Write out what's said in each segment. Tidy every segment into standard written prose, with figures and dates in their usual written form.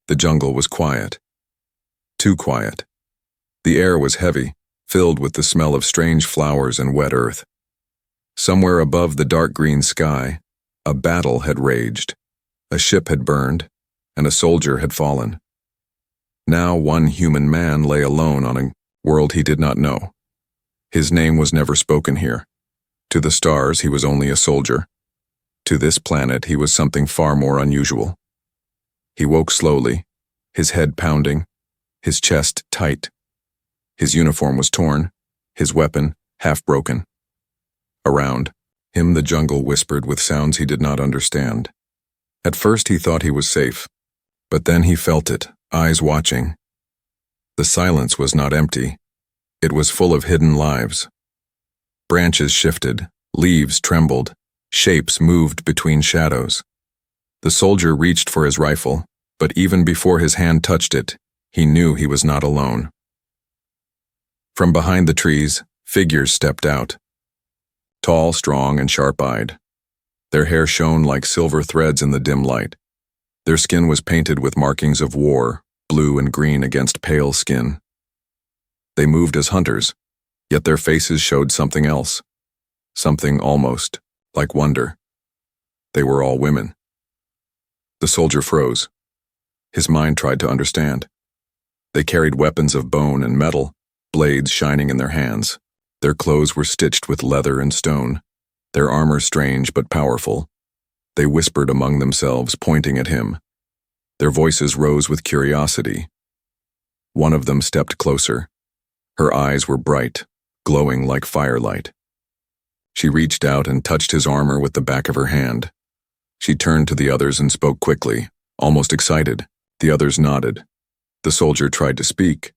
The jungle was quiet. Too quiet. The air was heavy, filled with the smell of strange flowers and wet earth. Somewhere above the dark green sky, a battle had raged. A ship had burned, and a soldier had fallen. Now one human man lay alone on a world he did not know. His name was never spoken here. To the stars, he was only a soldier. To this planet, he was something far more unusual. He woke slowly, his head pounding, his chest tight. His uniform was torn, his weapon half-broken. Around him, the jungle whispered with sounds he did not understand. At first, he thought he was safe, but then he felt it, eyes watching. The silence was not empty. It was full of hidden lives. Branches shifted, leaves trembled, shapes moved between shadows. The soldier reached for his rifle, but even before his hand touched it, he knew he was not alone. From behind the trees, figures stepped out. Tall, strong, and sharp-eyed. Their hair shone like silver threads in the dim light. Their skin was painted with markings of war, blue and green against pale skin. They moved as hunters, yet their faces showed something else. Something almost like wonder. They were all women. The soldier froze. His mind tried to understand. They carried weapons of bone and metal, blades shining in their hands. Their clothes were stitched with leather and stone, their armor strange but powerful. They whispered among themselves, pointing at him. Their voices rose with curiosity. One of them stepped closer. Her eyes were bright, glowing like firelight. She reached out and touched his armor with the back of her hand. She turned to the others and spoke quickly, almost excited. The others nodded. The soldier tried to speak.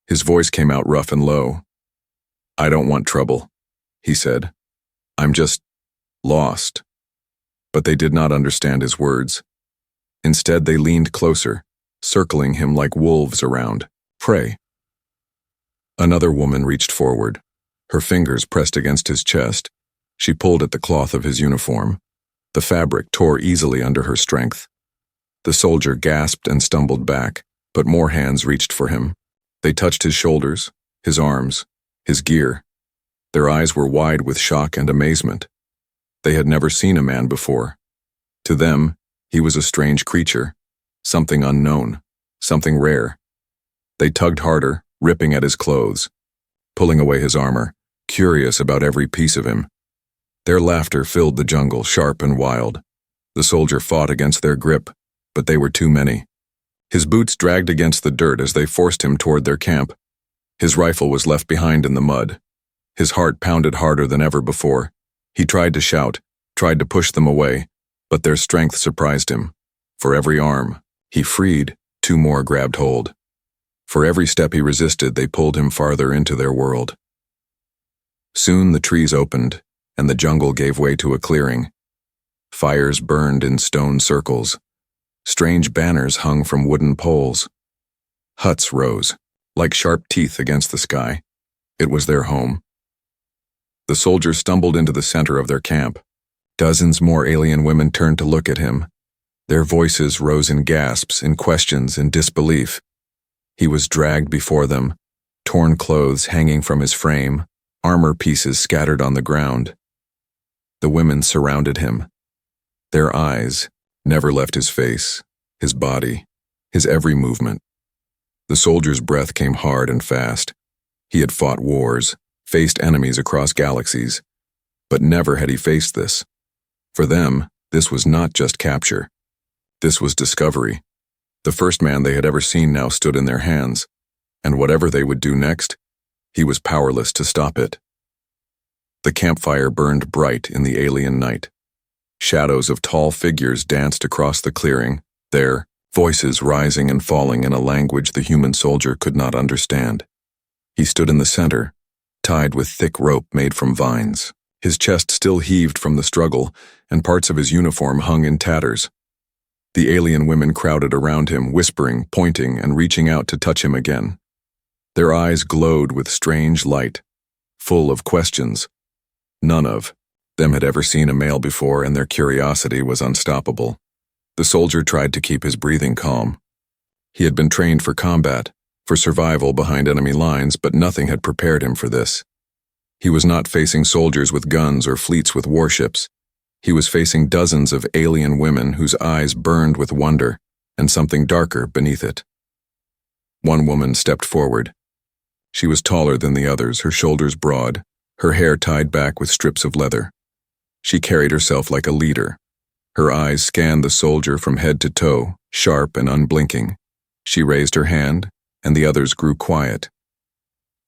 His voice came out rough and low. "I don't want trouble," he said. "I'm just lost." But they did not understand his words. Instead, they leaned closer, circling him like wolves around prey. Another woman reached forward. Her fingers pressed against his chest. She pulled at the cloth of his uniform. The fabric tore easily under her strength. The soldier gasped and stumbled back, but more hands reached for him. They touched his shoulders, his arms, his gear. Their eyes were wide with shock and amazement. They had never seen a man before. To them, he was a strange creature, something unknown, something rare. They tugged harder, ripping at his clothes, pulling away his armor, curious about every piece of him. Their laughter filled the jungle, sharp and wild. The soldier fought against their grip, but they were too many. His boots dragged against the dirt as they forced him toward their camp. His rifle was left behind in the mud. His heart pounded harder than ever before. He tried to shout, tried to push them away, but their strength surprised him. For every arm he freed, two more grabbed hold. For every step he resisted, they pulled him farther into their world. Soon the trees opened, and the jungle gave way to a clearing. Fires burned in stone circles. Strange banners hung from wooden poles. Huts rose, like sharp teeth against the sky. It was their home. The soldiers stumbled into the center of their camp. Dozens more alien women turned to look at him. Their voices rose in gasps, in questions, in disbelief. He was dragged before them, torn clothes hanging from his frame, armor pieces scattered on the ground. The women surrounded him. Their eyes never left his face, his body, his every movement. The soldier's breath came hard and fast. He had fought wars, faced enemies across galaxies, but never had he faced this. For them, this was not just capture. This was discovery. The first man they had ever seen now stood in their hands, and whatever they would do next, he was powerless to stop it. The campfire burned bright in the alien night. Shadows of tall figures danced across the clearing, their voices rising and falling in a language the human soldier could not understand. He stood in the center, tied with thick rope made from vines. His chest still heaved from the struggle, and parts of his uniform hung in tatters. The alien women crowded around him, whispering, pointing, and reaching out to touch him again. Their eyes glowed with strange light, full of questions. None of them had ever seen a male before, and their curiosity was unstoppable. The soldier tried to keep his breathing calm. He had been trained for combat, for survival behind enemy lines, but nothing had prepared him for this. He was not facing soldiers with guns or fleets with warships. He was facing dozens of alien women whose eyes burned with wonder and something darker beneath it. One woman stepped forward. She was taller than the others, her shoulders broad, her hair tied back with strips of leather. She carried herself like a leader. Her eyes scanned the soldier from head to toe, sharp and unblinking. She raised her hand, and the others grew quiet.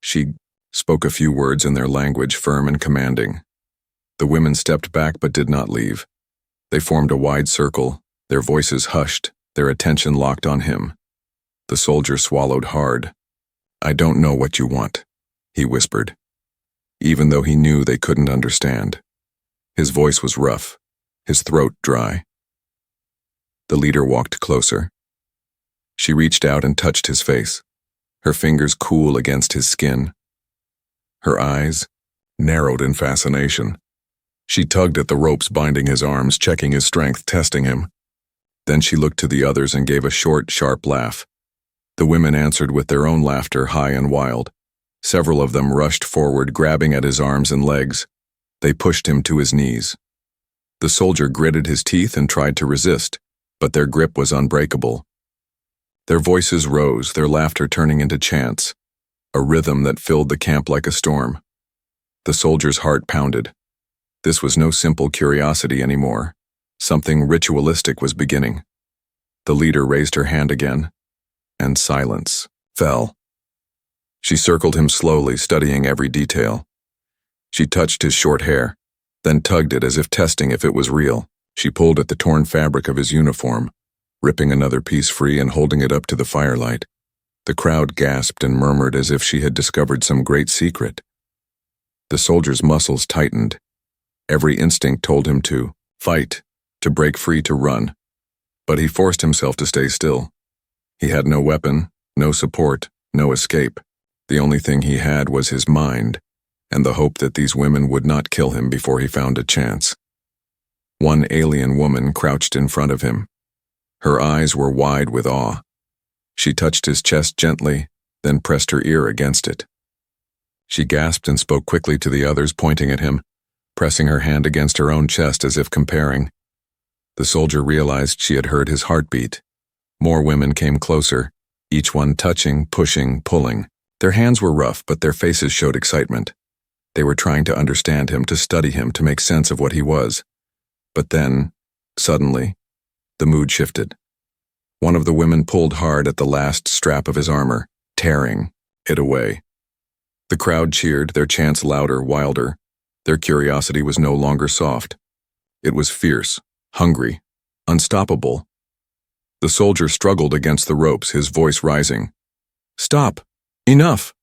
She spoke a few words in their language, firm and commanding. The women stepped back but did not leave. They formed a wide circle, their voices hushed, their attention locked on him. The soldier swallowed hard. "I don't know what you want," he whispered, even though he knew they couldn't understand. His voice was rough, his throat dry. The leader walked closer. She reached out and touched his face, her fingers cool against his skin. Her eyes narrowed in fascination. She tugged at the ropes binding his arms, checking his strength, testing him. Then she looked to the others and gave a short, sharp laugh. The women answered with their own laughter, high and wild. Several of them rushed forward, grabbing at his arms and legs. They pushed him to his knees. The soldier gritted his teeth and tried to resist, but their grip was unbreakable. Their voices rose, their laughter turning into chants, a rhythm that filled the camp like a storm. The soldier's heart pounded. This was no simple curiosity anymore. Something ritualistic was beginning. The leader raised her hand again, and silence fell. She circled him slowly, studying every detail. She touched his short hair, then tugged it as if testing if it was real. She pulled at the torn fabric of his uniform, ripping another piece free and holding it up to the firelight. The crowd gasped and murmured as if she had discovered some great secret. The soldier's muscles tightened. Every instinct told him to fight, to break free, to run. But he forced himself to stay still. He had no weapon, no support, no escape. The only thing he had was his mind, and the hope that these women would not kill him before he found a chance. One alien woman crouched in front of him. Her eyes were wide with awe. She touched his chest gently, then pressed her ear against it. She gasped and spoke quickly to the others, pointing at him, pressing her hand against her own chest as if comparing. The soldier realized she had heard his heartbeat. More women came closer, each one touching, pushing, pulling. Their hands were rough, but their faces showed excitement. They were trying to understand him, to study him, to make sense of what he was. But then, suddenly, the mood shifted. One of the women pulled hard at the last strap of his armor, tearing it away. The crowd cheered, their chants louder, wilder. Their curiosity was no longer soft. It was fierce, hungry, unstoppable. The soldier struggled against the ropes, his voice rising. "Stop! Enough!"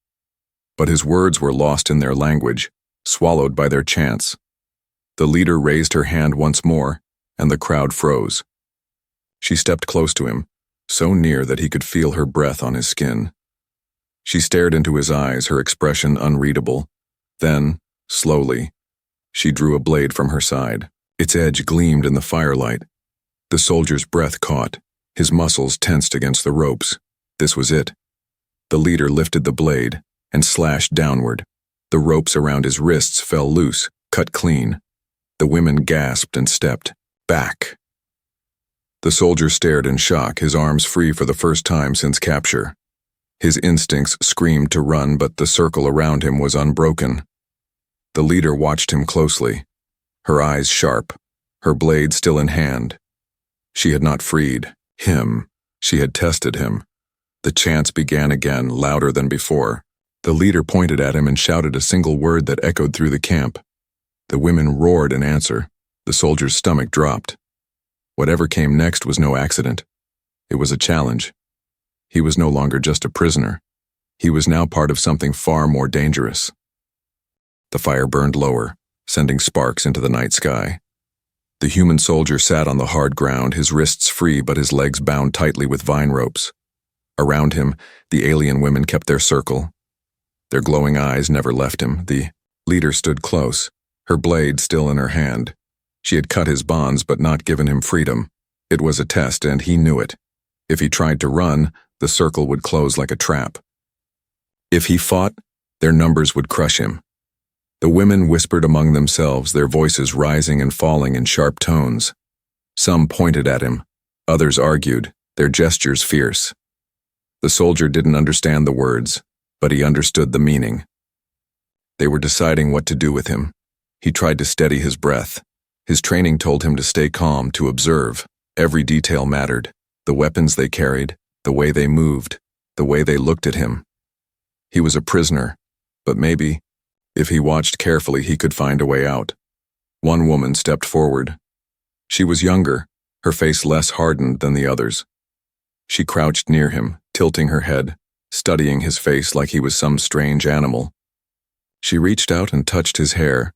But his words were lost in their language, swallowed by their chants. The leader raised her hand once more, and the crowd froze. She stepped close to him, so near that he could feel her breath on his skin. She stared into his eyes, her expression unreadable. Then, slowly, she drew a blade from her side. Its edge gleamed in the firelight. The soldier's breath caught, his muscles tensed against the ropes. This was it. The leader lifted the blade and slashed downward. The ropes around his wrists fell loose, cut clean. The women gasped and stepped back. The soldier stared in shock, his arms free for the first time since capture. His instincts screamed to run, but the circle around him was unbroken. The leader watched him closely, her eyes sharp, her blade still in hand. She had not freed him. She had tested him. The chants began again, louder than before. The leader pointed at him and shouted a single word that echoed through the camp. The women roared in answer. The soldier's stomach dropped. Whatever came next was no accident. It was a challenge. He was no longer just a prisoner. He was now part of something far more dangerous. The fire burned lower, sending sparks into the night sky. The human soldier sat on the hard ground, his wrists free but his legs bound tightly with vine ropes. Around him, the alien women kept their circle. Their glowing eyes never left him. The leader stood close, her blade still in her hand. She had cut his bonds but not given him freedom. It was a test, and he knew it. If he tried to run, the circle would close like a trap. If he fought, their numbers would crush him. The women whispered among themselves, their voices rising and falling in sharp tones. Some pointed at him, others argued, their gestures fierce. The soldier didn't understand the words, but he understood the meaning. They were deciding what to do with him. He tried to steady his breath. His training told him to stay calm, to observe. Every detail mattered. The weapons they carried, the way they moved, the way they looked at him. He was a prisoner, but maybe, if he watched carefully, he could find a way out. One woman stepped forward. She was younger, her face less hardened than the others. She crouched near him, tilting her head, studying his face like he was some strange animal. She reached out and touched his hair,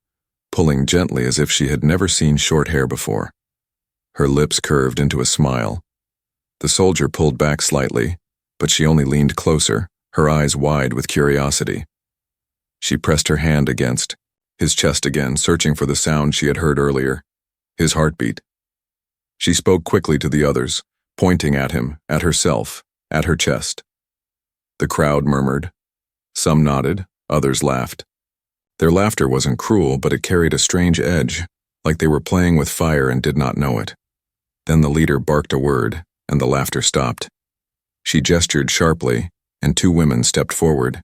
pulling gently as if she had never seen short hair before. Her lips curved into a smile. The soldier pulled back slightly, but she only leaned closer, her eyes wide with curiosity. She pressed her hand against his chest again, searching for the sound she had heard earlier, his heartbeat. She spoke quickly to the others, pointing at him, at herself, at her chest. The crowd murmured. Some nodded, others laughed. Their laughter wasn't cruel, but it carried a strange edge, like they were playing with fire and did not know it. Then the leader barked a word, and the laughter stopped. She gestured sharply, and two women stepped forward.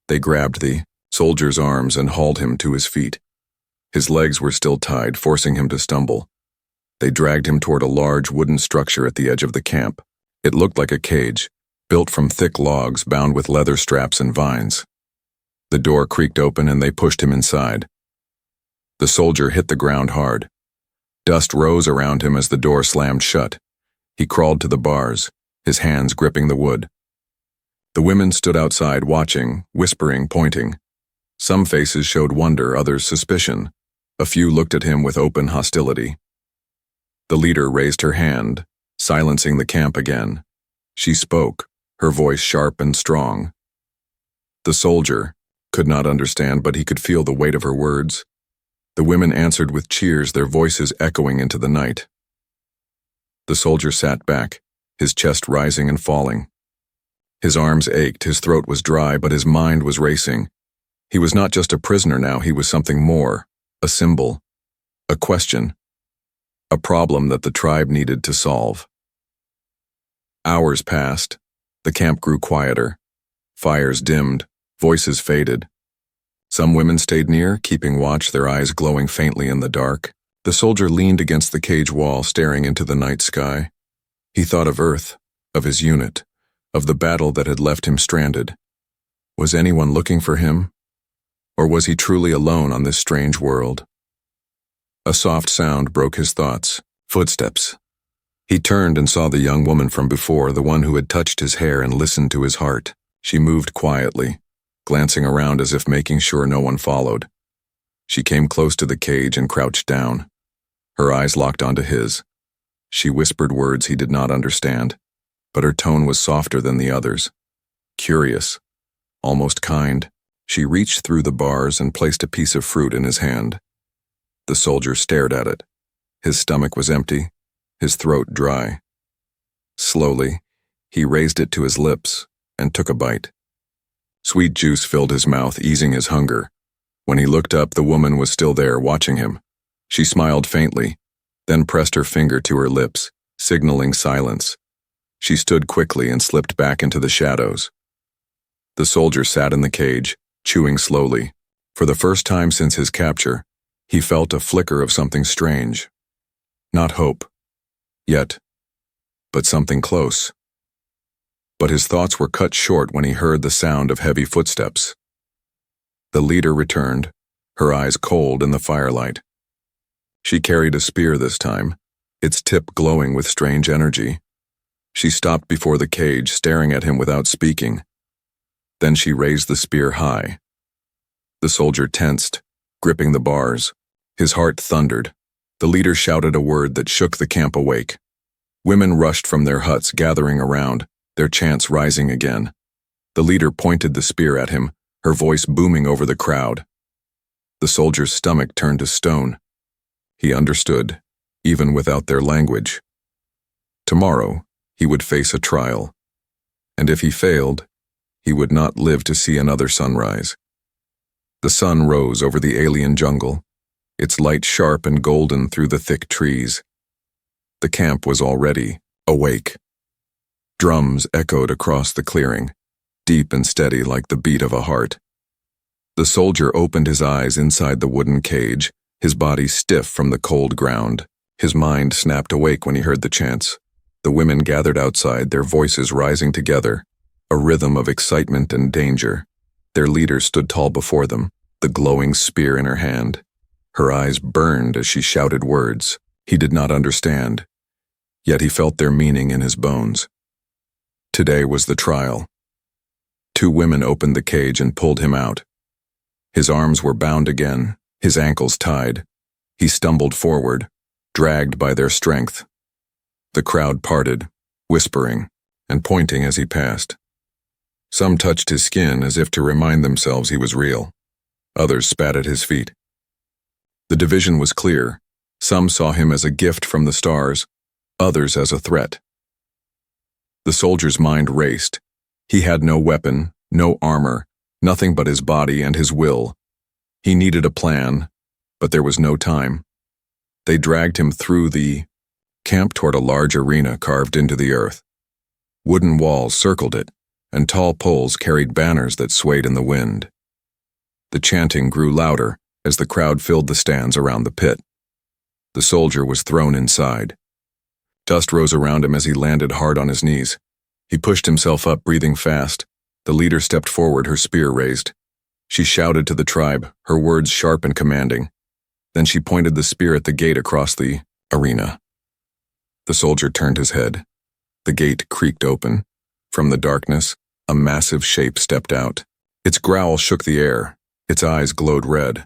They grabbed the soldier's arms and hauled him to his feet. His legs were still tied, forcing him to stumble. They dragged him toward a large wooden structure at the edge of the camp. It looked like a cage, built from thick logs bound with leather straps and vines. The door creaked open and they pushed him inside. The soldier hit the ground hard. Dust rose around him as the door slammed shut. He crawled to the bars, his hands gripping the wood. The women stood outside watching, whispering, pointing. Some faces showed wonder, others suspicion. A few looked at him with open hostility. The leader raised her hand, silencing the camp again. She spoke, her voice sharp and strong. The soldier could not understand, but he could feel the weight of her words. The women answered with cheers, their voices echoing into the night. The soldier sat back, his chest rising and falling. His arms ached, his throat was dry, but his mind was racing. He was not just a prisoner now, he was something more, a symbol, a question, a problem that the tribe needed to solve. Hours passed. The camp grew quieter. Fires dimmed, voices faded. Some women stayed near, keeping watch, their eyes glowing faintly in the dark. The soldier leaned against the cage wall, staring into the night sky. He thought of Earth, of his unit, of the battle that had left him stranded. Was anyone looking for him? Or was he truly alone on this strange world? A soft sound broke his thoughts. Footsteps. He turned and saw the young woman from before, the one who had touched his hair and listened to his heart. She moved quietly, glancing around as if making sure no one followed. She came close to the cage and crouched down. Her eyes locked onto his. She whispered words he did not understand, but her tone was softer than the others. Curious, almost kind, she reached through the bars and placed a piece of fruit in his hand. The soldier stared at it. His stomach was empty, his throat dry. Slowly, he raised it to his lips and took a bite. Sweet juice filled his mouth, easing his hunger. When he looked up, the woman was still there, watching him. She smiled faintly, then pressed her finger to her lips, signaling silence. She stood quickly and slipped back into the shadows. The soldier sat in the cage, chewing slowly. For the first time since his capture, he felt a flicker of something strange. Not hope, yet, but something close. But his thoughts were cut short when he heard the sound of heavy footsteps. The leader returned, her eyes cold in the firelight. She carried a spear this time, its tip glowing with strange energy. She stopped before the cage, staring at him without speaking. Then she raised the spear high. The soldier tensed, gripping the bars. His heart thundered. The leader shouted a word that shook the camp awake. Women rushed from their huts, gathering around, their chants rising again. The leader pointed the spear at him, her voice booming over the crowd. The soldier's stomach turned to stone. He understood, even without their language. Tomorrow, he would face a trial. And and if he failed, he would not live to see another sunrise. The sun rose over the alien jungle, its light sharp and golden through the thick trees. The camp was already awake. Drums echoed across the clearing, deep and steady like the beat of a heart. The soldier opened his eyes inside the wooden cage, his body stiff from the cold ground. His mind snapped awake when he heard the chants. The women gathered outside, their voices rising together, a rhythm of excitement and danger. Their leader stood tall before them, the glowing spear in her hand. Her eyes burned as she shouted words he did not understand, yet he felt their meaning in his bones. Today was the trial. 2 women opened the cage and pulled him out. His arms were bound again, his ankles tied. He stumbled forward, dragged by their strength. The crowd parted, whispering and pointing as he passed. Some touched his skin as if to remind themselves he was real. Others spat at his feet. The division was clear. Some saw him as a gift from the stars, others as a threat. The soldier's mind raced. He had no weapon, no armor, nothing but his body and his will. He needed a plan, but there was no time. They dragged him through the camp toward a large arena carved into the earth. Wooden walls circled it, and tall poles carried banners that swayed in the wind. The chanting grew louder as the crowd filled the stands around the pit. The soldier was thrown inside. Dust rose around him as he landed hard on his knees. He pushed himself up, breathing fast. The leader stepped forward, her spear raised. She shouted to the tribe, her words sharp and commanding. Then she pointed the spear at the gate across the arena. The soldier turned his head. The gate creaked open. From the darkness, a massive shape stepped out. Its growl shook the air. Its eyes glowed red.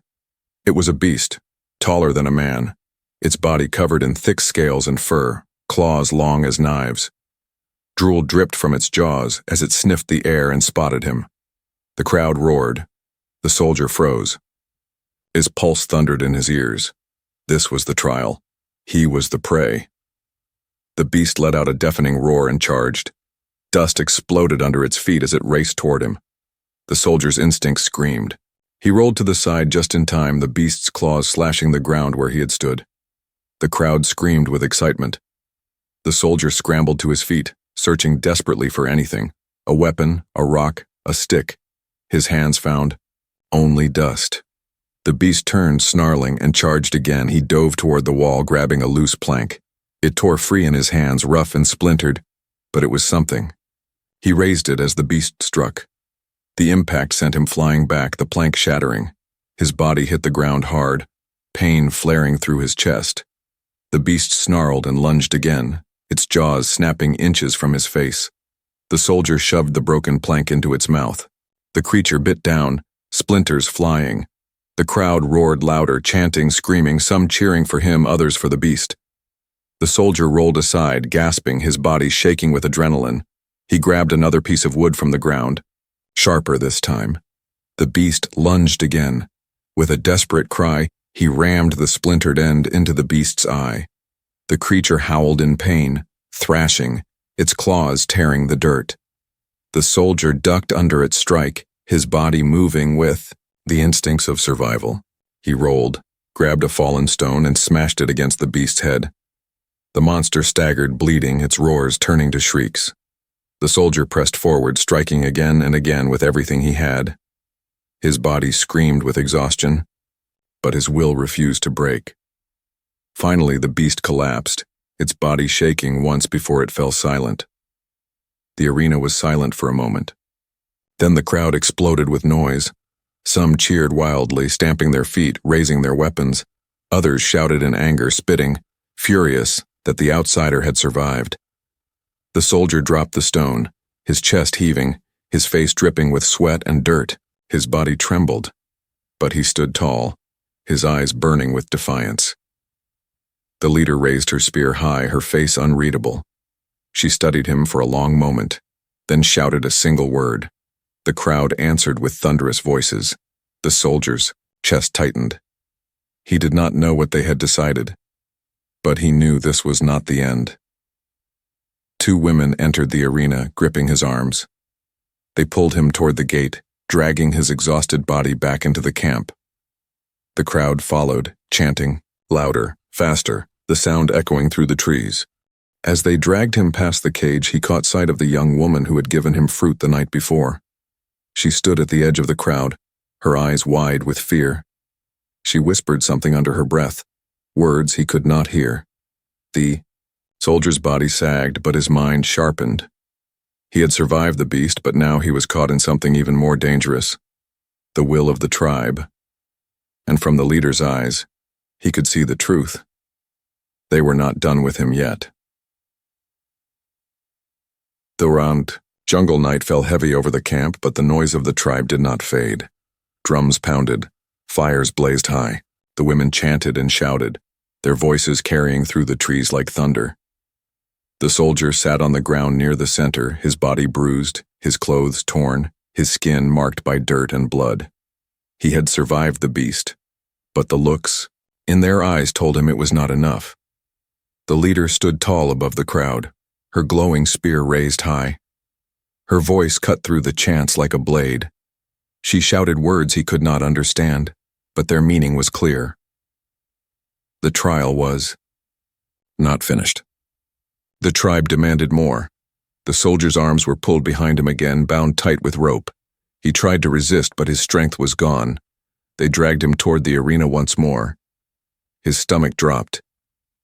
It was a beast, taller than a man, its body covered in thick scales and fur, claws long as knives. Drool dripped from its jaws as it sniffed the air and spotted him. The crowd roared. The soldier froze. His pulse thundered in his ears. This was the trial. He was the prey. The beast let out a deafening roar and charged. Dust exploded under its feet as it raced toward him. The soldier's instincts screamed. He rolled to the side just in time, the beast's claws slashing the ground where he had stood. The crowd screamed with excitement. The soldier scrambled to his feet, searching desperately for anything, a weapon, a rock, a stick. His hands found only dust. The beast turned, snarling, and charged again. He dove toward the wall, grabbing a loose plank. It tore free in his hands, rough and splintered, but it was something. He raised it as the beast struck. The impact sent him flying back, the plank shattering. His body hit the ground hard, pain flaring through his chest. The beast snarled and lunged again, its jaws snapping inches from his face. The soldier shoved the broken plank into its mouth. The creature bit down, splinters flying. The crowd roared louder, chanting, screaming, some cheering for him, others for the beast. The soldier rolled aside, gasping, his body shaking with adrenaline. He grabbed another piece of wood from the ground, sharper this time. The beast lunged again. With a desperate cry, he rammed the splintered end into the beast's eye. The creature howled in pain, thrashing, its claws tearing the dirt. The soldier ducked under its strike, his body moving with the instincts of survival. He rolled, grabbed a fallen stone, and smashed it against the beast's head. The monster staggered, bleeding, its roars turning to shrieks. The soldier pressed forward, striking again and again with everything he had. His body screamed with exhaustion, but his will refused to break. Finally, the beast collapsed, its body shaking once before it fell silent. The arena was silent for a moment. Then the crowd exploded with noise. Some cheered wildly, stamping their feet, raising their weapons. Others shouted in anger, spitting, furious that the outsider had survived. The soldier dropped the stone, his chest heaving, his face dripping with sweat and dirt. His body trembled, but he stood tall, his eyes burning with defiance. The leader raised her spear high, her face unreadable. She studied him for a long moment, then shouted a single word. The crowd answered with thunderous voices. The soldier's chest tightened. He did not know what they had decided, but he knew this was not the end. 2 women entered the arena, gripping his arms. They pulled him toward the gate, dragging his exhausted body back into the camp. The crowd followed, chanting, louder, faster, the sound echoing through the trees. As they dragged him past the cage, he caught sight of the young woman who had given him fruit the night before. She stood at the edge of the crowd, her eyes wide with fear. She whispered something under her breath, words he could not hear. The soldier's body sagged, but his mind sharpened. He had survived the beast, but now he was caught in something even more dangerous, the will of the tribe. And from the leader's eyes, he could see the truth. They were not done with him yet. The round jungle night fell heavy over the camp, but the noise of the tribe did not fade. Drums pounded, fires blazed high, the women chanted and shouted, their voices carrying through the trees like thunder. The soldier sat on the ground near the center, his body bruised, his clothes torn, his skin marked by dirt and blood. He had survived the beast, but the looks in their eyes told him it was not enough. The leader stood tall above the crowd, her glowing spear raised high. Her voice cut through the chants like a blade. She shouted words he could not understand, but their meaning was clear. The trial was not finished. The tribe demanded more. The soldier's arms were pulled behind him again, bound tight with rope. He tried to resist, but his strength was gone. They dragged him toward the arena once more. His stomach dropped.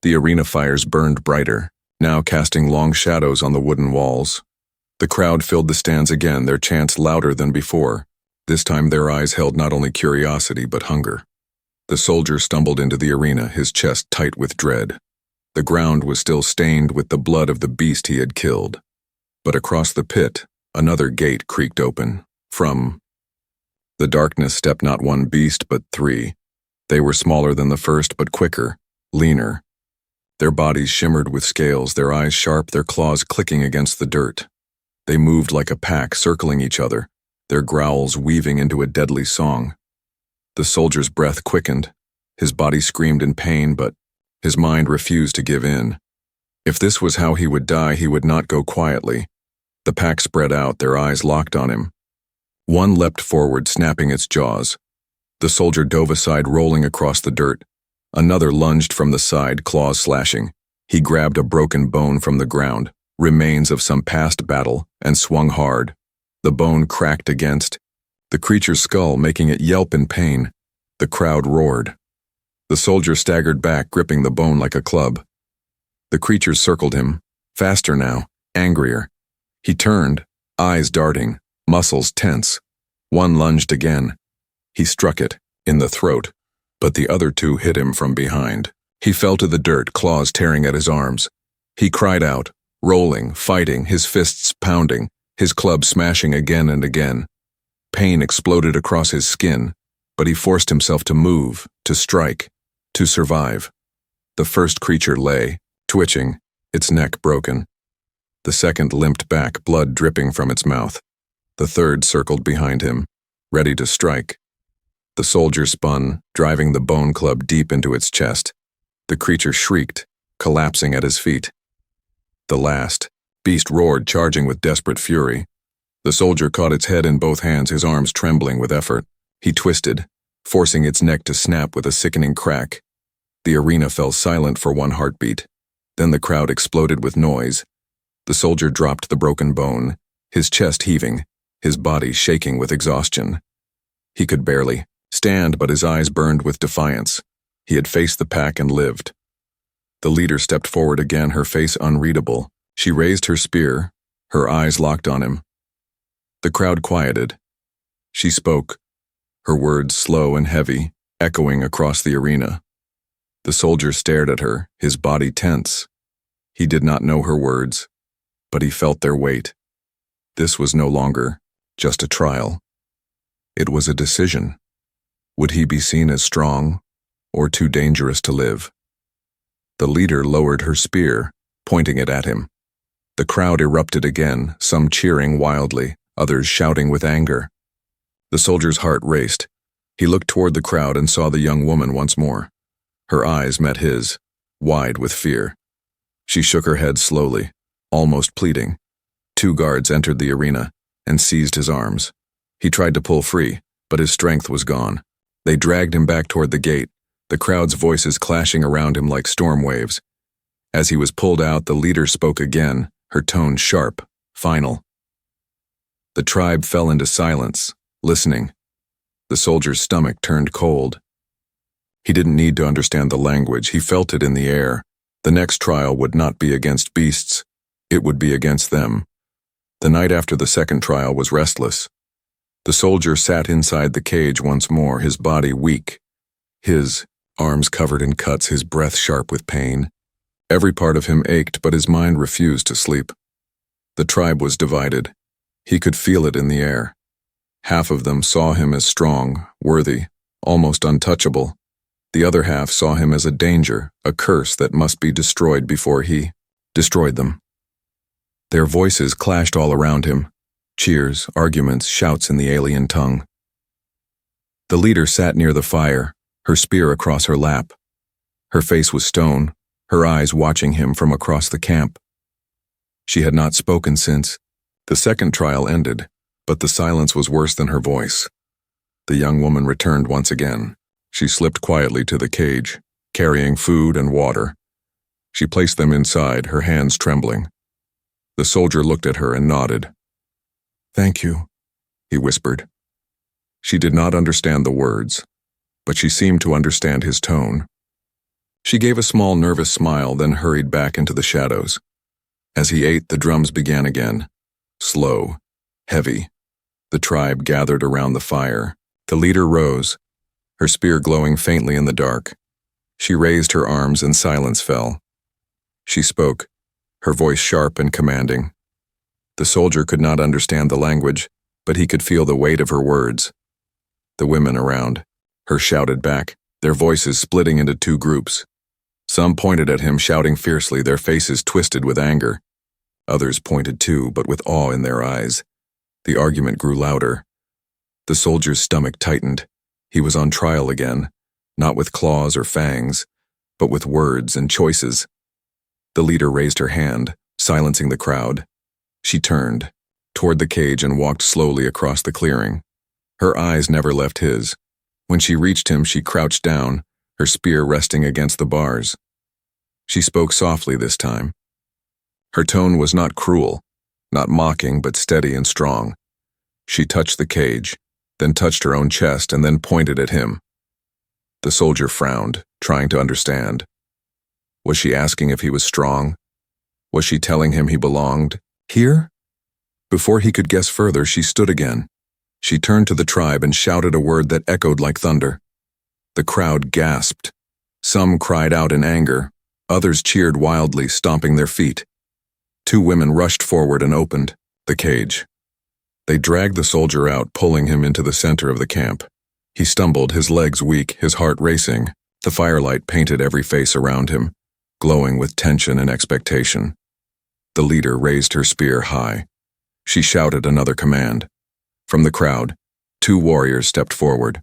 The arena fires burned brighter, now casting long shadows on the wooden walls. The crowd filled the stands again, their chants louder than before. This time their eyes held not only curiosity but hunger. The soldier stumbled into the arena, his chest tight with dread. The ground was still stained with the blood of the beast he had killed. But across the pit, another gate creaked open. From the darkness stepped not one beast but 3. They were smaller than the first but quicker, leaner. Their bodies shimmered with scales, their eyes sharp, their claws clicking against the dirt. They moved like a pack, circling each other, their growls weaving into a deadly song. The soldier's breath quickened. His body screamed in pain, but his mind refused to give in. If this was how he would die, he would not go quietly. The pack spread out, their eyes locked on him. One leapt forward, snapping its jaws. The soldier dove aside, rolling across the dirt. Another lunged from the side, claws slashing. He grabbed a broken bone from the ground, remains of some past battle, and swung hard. The bone cracked against the creature's skull, making it yelp in pain. The crowd roared. The soldier staggered back, gripping the bone like a club. The creature circled him, faster now, angrier. He turned, eyes darting, muscles tense. One lunged again. He struck it, in the throat, but the other 2 hit him from behind. He fell to the dirt, claws tearing at his arms. He cried out, rolling, fighting, his fists pounding, his club smashing again and again. Pain exploded across his skin, but he forced himself to move, to strike, to survive. The first creature lay, twitching, its neck broken. The second limped back, blood dripping from its mouth. The third circled behind him, ready to strike. The soldier spun, driving the bone club deep into its chest. The creature shrieked, collapsing at his feet. The last beast roared, charging with desperate fury. The soldier caught its head in both hands, his arms trembling with effort. He twisted, forcing its neck to snap with a sickening crack. The arena fell silent for one heartbeat. Then the crowd exploded with noise. The soldier dropped the broken bone, his chest heaving, his body shaking with exhaustion. He could barely stand, but his eyes burned with defiance. He had faced the pack and lived. The leader stepped forward again, her face unreadable. She raised her spear, her eyes locked on him. The crowd quieted. She spoke, her words slow and heavy, echoing across the arena. The soldier stared at her, his body tense. He did not know her words, but he felt their weight. This was no longer just a trial. It was a decision. Would he be seen as strong or too dangerous to live? The leader lowered her spear, pointing it at him. The crowd erupted again, some cheering wildly, others shouting with anger. The soldier's heart raced. He looked toward the crowd and saw the young woman once more. Her eyes met his, wide with fear. She shook her head slowly, almost pleading. 2 guards entered the arena and seized his arms. He tried to pull free, but his strength was gone. They dragged him back toward the gate, the crowd's voices clashing around him like storm waves. As he was pulled out, the leader spoke again, her tone sharp, final. The tribe fell into silence, listening. The soldier's stomach turned cold. He didn't need to understand the language, he felt it in the air. The next trial would not be against beasts, it would be against them. The night after the second trial was restless. The soldier sat inside the cage once more, his body weak. His arms covered in cuts, his breath sharp with pain. Every part of him ached, but his mind refused to sleep. The tribe was divided. He could feel it in the air. Half of them saw him as strong, worthy, almost untouchable. The other half saw him as a danger, a curse that must be destroyed before he destroyed them. Their voices clashed all around him. Cheers, arguments, shouts in the alien tongue. The leader sat near the fire, her spear across her lap. Her face was stone, her eyes watching him from across the camp. She had not spoken since. The second trial ended, but the silence was worse than her voice. The young woman returned once again. She slipped quietly to the cage, carrying food and water. She placed them inside, her hands trembling. The soldier looked at her and nodded. "Thank you," he whispered. She did not understand the words, but she seemed to understand his tone. She gave a small nervous smile, then hurried back into the shadows. As he ate, the drums began again. Slow, heavy. The tribe gathered around the fire. The leader rose, her spear glowing faintly in the dark. She raised her arms and silence fell. She spoke, her voice sharp and commanding. The soldier could not understand the language, but he could feel the weight of her words. The women around her shouted back, their voices splitting into 2 groups. Some pointed at him, shouting fiercely, their faces twisted with anger. Others pointed too, but with awe in their eyes. The argument grew louder. The soldier's stomach tightened. He was on trial again, not with claws or fangs, but with words and choices. The leader raised her hand, silencing the crowd. She turned toward the cage and walked slowly across the clearing. Her eyes never left his. When she reached him, she crouched down, her spear resting against the bars. She spoke softly this time. Her tone was not cruel, not mocking, but steady and strong. She touched the cage, then touched her own chest, and then pointed at him. The soldier frowned, trying to understand. Was she asking if he was strong? Was she telling him he belonged here? Before he could guess further, she stood again. She turned to the tribe and shouted a word that echoed like thunder. The crowd gasped. Some cried out in anger. Others cheered wildly, stomping their feet. 2 women rushed forward and opened the cage. They dragged the soldier out, pulling him into the center of the camp. He stumbled, his legs weak, his heart racing. The firelight painted every face around him, glowing with tension and expectation. The leader raised her spear high. She shouted another command. From the crowd, 2 warriors stepped forward.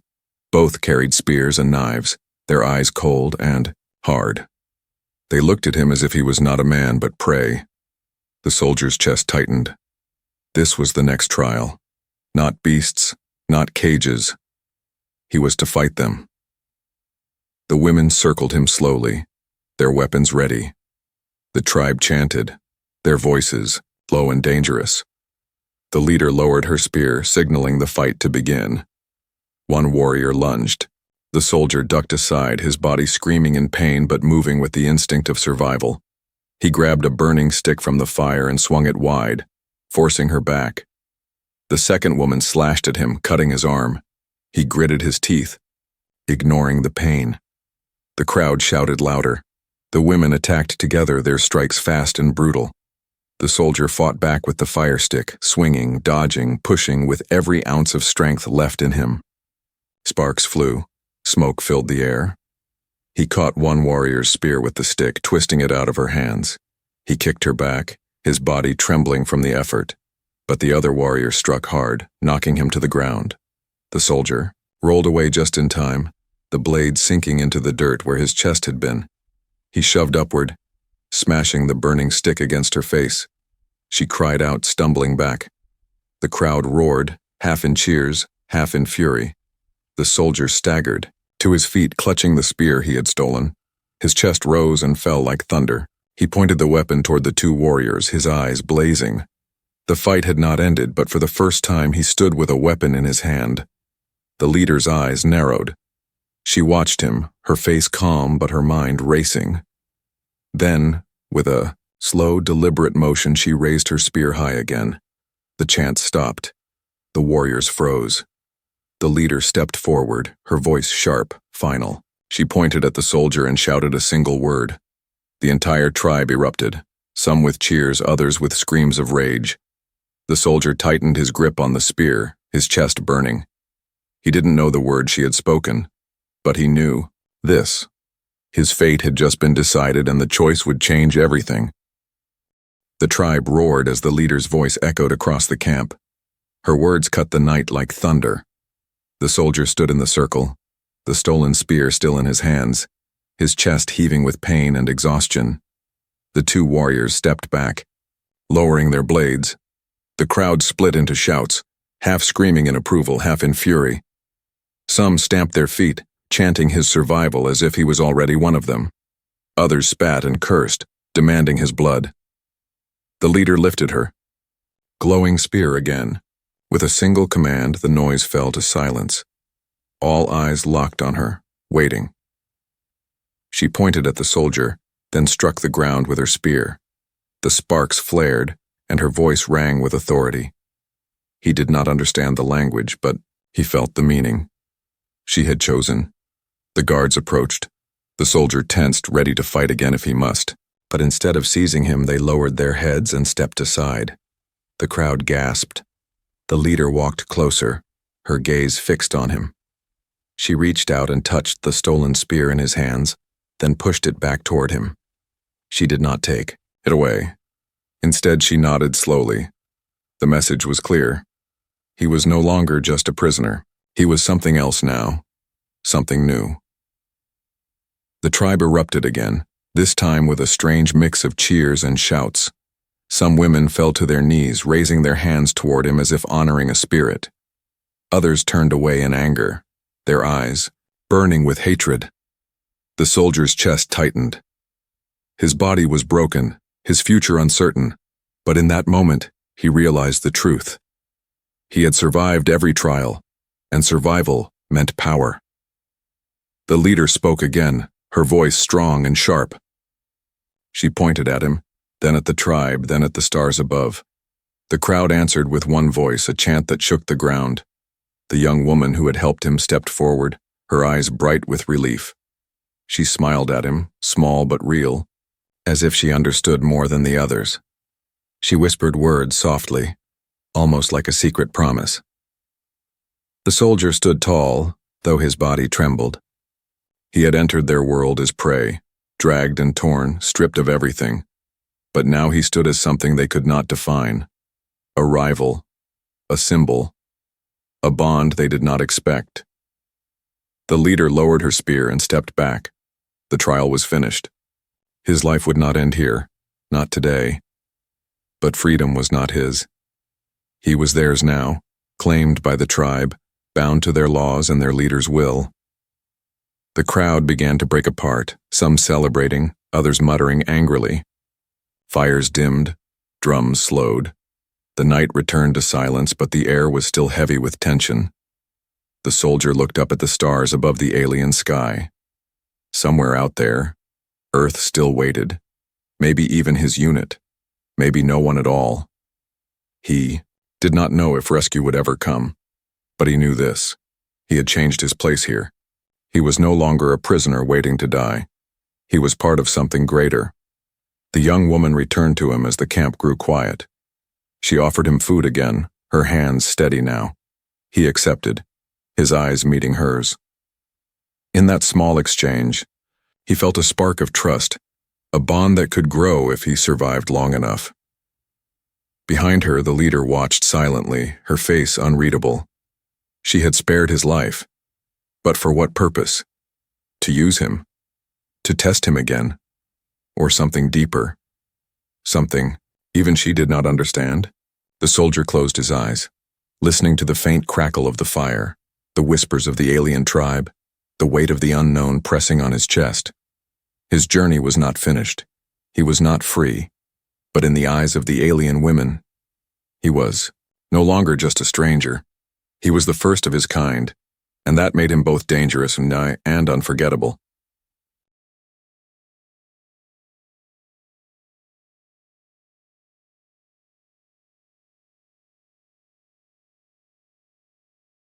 Both carried spears and knives, their eyes cold and hard. They looked at him as if he was not a man but prey. The soldier's chest tightened. This was the next trial. Not beasts, not cages. He was to fight them. The women circled him slowly, their weapons ready. The tribe chanted, their voices low and dangerous. The leader lowered her spear, signaling the fight to begin. 1 warrior lunged. The soldier ducked aside, his body screaming in pain but moving with the instinct of survival. He grabbed a burning stick from the fire and swung it wide, forcing her back. The second woman slashed at him, cutting his arm. He gritted his teeth, ignoring the pain. The crowd shouted louder. The women attacked together, their strikes fast and brutal. The soldier fought back with the fire stick, swinging, dodging, pushing with every ounce of strength left in him. Sparks flew. Smoke filled the air. He caught 1 warrior's spear with the stick, twisting it out of her hands. He kicked her back, his body trembling from the effort. But the other warrior struck hard, knocking him to the ground. The soldier rolled away just in time, the blade sinking into the dirt where his chest had been. He shoved upward, smashing the burning stick against her face. she cried out, stumbling back. The crowd roared, half in cheers, half in fury. The soldier staggered, to his feet clutching the spear he had stolen. His chest rose and fell like thunder. He pointed the weapon toward the two warriors, his eyes blazing. The fight had not ended, but for the first time he stood with a weapon in his hand. The leader's eyes narrowed. She watched him, her face calm but her mind racing. Then, with a slow, deliberate motion, she raised her spear high again. The chant stopped. The warriors froze. The leader stepped forward, her voice sharp, final. She pointed at the soldier and shouted a single word. The entire tribe erupted, some with cheers, others with screams of rage. The soldier tightened his grip on the spear, his chest burning. He didn't know the word she had spoken, but he knew this. His fate had just been decided and the choice would change everything. The tribe roared as the leader's voice echoed across the camp. Her words cut the night like thunder. The soldier stood in the circle, the stolen spear still in his hands, his chest heaving with pain and exhaustion. The two warriors stepped back, lowering their blades. The crowd split into shouts, half screaming in approval, half in fury. Some stamped their feet, chanting his survival as if he was already one of them. Others spat and cursed, demanding his blood. The leader lifted her, glowing spear again. With a single command, the noise fell to silence. All eyes locked on her, waiting. She pointed at the soldier, then struck the ground with her spear. The sparks flared, and her voice rang with authority. He did not understand the language, but he felt the meaning. She had chosen. The guards approached. The soldier tensed, ready to fight again if he must. But instead of seizing him, they lowered their heads and stepped aside. The crowd gasped. The leader walked closer, her gaze fixed on him. She reached out and touched the stolen spear in his hands, then pushed it back toward him. She did not take it away. Instead, she nodded slowly. The message was clear. He was no longer just a prisoner. He was something else now. Something new. The tribe erupted again, this time with a strange mix of cheers and shouts. Some women fell to their knees, raising their hands toward him as if honoring a spirit. Others turned away in anger, their eyes burning with hatred. The soldier's chest tightened. His body was broken, his future uncertain, but in that moment, he realized the truth. He had survived every trial, and survival meant power. The leader spoke again, her voice strong and sharp. She pointed at him, then at the tribe, then at the stars above. The crowd answered with one voice, a chant that shook the ground. The young woman who had helped him stepped forward, her eyes bright with relief. She smiled at him, small but real, as if she understood more than the others. She whispered words softly, almost like a secret promise. The soldier stood tall, though his body trembled. He had entered their world as prey, dragged and torn, stripped of everything. But now he stood as something they could not define. A rival, a symbol, a bond they did not expect. The leader lowered her spear and stepped back. The trial was finished. His life would not end here, not today. But freedom was not his. He was theirs now, claimed by the tribe, bound to their laws and their leader's will. The crowd began to break apart, some celebrating, others muttering angrily. Fires dimmed, drums slowed. The night returned to silence, but the air was still heavy with tension. The soldier looked up at the stars above the alien sky. Somewhere out there, Earth still waited. Maybe even his unit. Maybe no one at all. He did not know if rescue would ever come. But he knew this. He had changed his place here. He was no longer a prisoner waiting to die. He was part of something greater. The young woman returned to him as the camp grew quiet. She offered him food again, her hands steady now. He accepted, his eyes meeting hers. In that small exchange, he felt a spark of trust, a bond that could grow if he survived long enough. Behind her, the leader watched silently, her face unreadable. She had spared his life. But for what purpose? To use him? To test him again? Or something deeper? Something Even she did not understand. The soldier closed his eyes, listening to the faint crackle of the fire, the whispers of the alien tribe, the weight of the unknown pressing on his chest. His journey was not finished. He was not free. But in the eyes of the alien women, he was no longer just a stranger. He was the first of his kind, and that made him both dangerous and unforgettable.